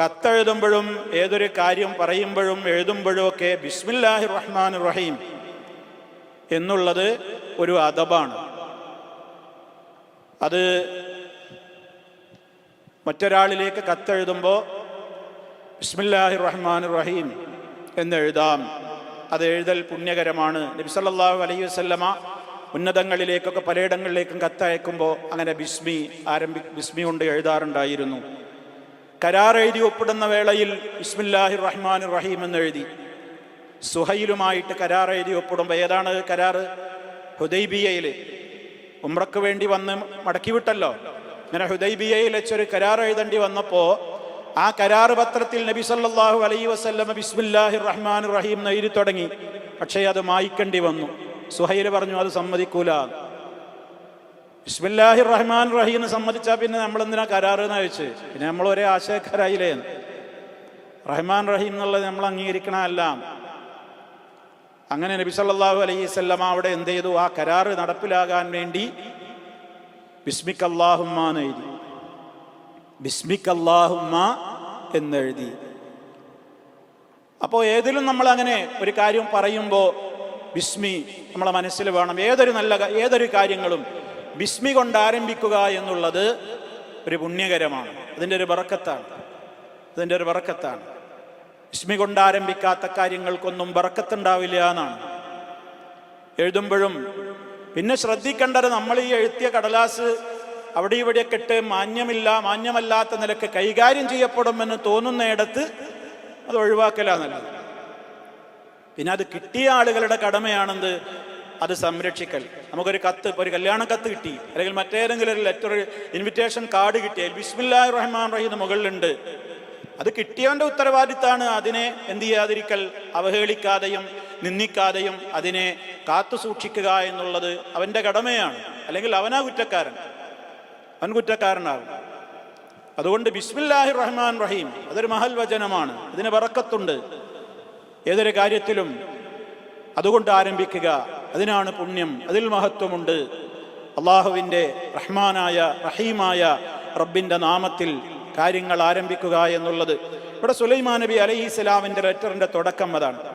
കത്തെഴുതുമ്പോഴും ഏതൊരു കാര്യം പറയുമ്പോഴും എഴുതുമ്പോഴും ഒക്കെ ബിസ്മില്ലാഹിർ റഹ്മാനിർ റഹീം എന്നുള്ളത് ഒരു അദബാണ്. അത് മറ്റൊരാളിലേക്ക് കത്തെഴുതുമ്പോൾ ബിസ്മില്ലാഹിർ റഹ്മാനിർ റഹീം എന്നെഴുതാം. അത് എഴുതൽ പുണ്യകരമാണ്. നബി സല്ലല്ലാഹു അലൈഹി വസല്ലമ ഉന്നതങ്ങളിലേക്കൊക്കെ പലയിടങ്ങളിലേക്കും കത്തയക്കുമ്പോൾ അങ്ങനെ ബിസ്മി കൊണ്ട് എഴുതാറുണ്ടായിരുന്നു. കരാർ എഴുതി ഒപ്പിടുന്ന വേളയിൽ ബിസ്മില്ലാഹിർ റഹ്മാനിർ റഹീം എന്നെഴുതി. സുഹൈലുമായിട്ട് കരാർ എഴുതി ഒപ്പിടുമ്പോൾ, ഏതാണ് കരാർ? ഹുദൈബിയയിൽ ഉംറയ്ക്ക് വേണ്ടി വന്ന് മടക്കി വിട്ടല്ലോ. അങ്ങനെ ഹുദൈബിയയിൽ വെച്ചൊരു കരാർ എഴുതേണ്ടി വന്നപ്പോൾ ആ കരാർ പത്രത്തിൽ നബി സല്ലല്ലാഹു അലൈഹി വസല്ലമ ബിസ്മില്ലാഹിർ റഹ്മാനിർ റഹീം എഴുതി തുടങ്ങി. പക്ഷേ അത് മായ്ക്കേണ്ടി വന്നു. സുഹൈൽ പറഞ്ഞു അത് സമ്മതിക്കൂല. ബിസ്മില്ലാഹിർ റഹ്മാനിർ റഹീം എന്ന് സമ്മതിച്ചാൽ പിന്നെ നമ്മളെന്തിനാ കരാറെന്ന് ചോദിച്ച്, പിന്നെ നമ്മൾ ഒരേ ആശയക്കാരായില്ലേ. റഹ്മാൻ റഹീം എന്നുള്ളത് നമ്മൾ അംഗീകരിക്കണമല്ല. അങ്ങനെ നബി സല്ലല്ലാഹു അലൈഹി വസല്ലമ അവിടെ എന്ത് ചെയ്തു? ആ കരാറ് നടപ്പിലാകാൻ വേണ്ടി ബിസ്മിക അല്ലാഹുമ്മ എന്നെഴുതി. ബിസ്മിക അല്ലാഹുമ്മ എന്നെഴുതി. അപ്പോൾ ഏതിലും നമ്മൾ അങ്ങനെ ഒരു കാര്യം പറയുമ്പോൾ ബിസ്മി നമ്മളെ മനസ്സിൽ വേണം. ഏതൊരു കാര്യങ്ങളും ബിസ്മി കൊണ്ട് ആരംഭിക്കുക എന്നുള്ളത് ഒരു പുണ്യകരമാണ്. അതിൻ്റെ ഒരു ബറക്കത്താണ്. ബിസ്മി കൊണ്ട് ആരംഭിക്കാത്ത കാര്യങ്ങൾക്കൊന്നും ബറക്കത്തുണ്ടാവില്ല എന്നാണ്. എഴുതുമ്പോഴും പിന്നെ ശ്രദ്ധിക്കേണ്ടത്, നമ്മൾ ഈ എഴുത്തിയ കടലാസ് അവിടെ ഇവിടെയൊക്കെ ഇട്ട് മാന്യമല്ലാത്ത നിലക്ക് കൈകാര്യം ചെയ്യപ്പെടുമെന്ന് തോന്നുന്നയിടത്ത് അത് ഒഴിവാക്കലാന്നല്ല. പിന്നെ അത് കിട്ടിയ ആളുകളുടെ കടമയാണെന്ത്? അത് സംരക്ഷിക്കൽ. നമുക്കൊരു കത്ത്, ഇപ്പോൾ ഒരു കല്യാണ കത്ത് കിട്ടി, അല്ലെങ്കിൽ മറ്റേതെങ്കിലും ഒരു ലെറ്റർ, ഇൻവിറ്റേഷൻ കാർഡ് കിട്ടിയാൽ ബിസ്മില്ലാഹിർ റഹ്മാനിർ റഹീം മുകളിലുണ്ട്. അത് കിട്ടിയവൻ്റെ ഉത്തരവാദിത്തമാണ് അതിനെ എന്ത് ചെയ്യാതിരിക്കൽ, അവഹേളിക്കാതെയും നിന്ദിക്കാതെയും അതിനെ കാത്തു സൂക്ഷിക്കുക എന്നുള്ളത് അവൻ്റെ കടമയാണ്. അല്ലെങ്കിൽ അവൻ കുറ്റക്കാരനാകും. അതുകൊണ്ട് ബിസ്മില്ലാഹിർ റഹ്മാൻ റഹീം അതൊരു മഹൽ വചനമാണ്. ഇതിന് ബറക്കത്തുണ്ട് ഏതൊരു കാര്യത്തിലും. അതുകൊണ്ട് ആരംഭിക്കുക, അതിനാണ് പുണ്യം, അതിൽ മഹത്വമുണ്ട്. അള്ളാഹുവിൻ്റെ റഹ്മാനായ റഹീമായ റബ്ബിൻ്റെ നാമത്തിൽ കാര്യങ്ങൾ ആരംഭിക്കുക എന്നുള്ളത്. ഇവിടെ സുലൈമാൻ നബി അലൈഹിസ്സലാമിൻ്റെ ലെറ്ററിൻ്റെ തുടക്കം അതാണ്.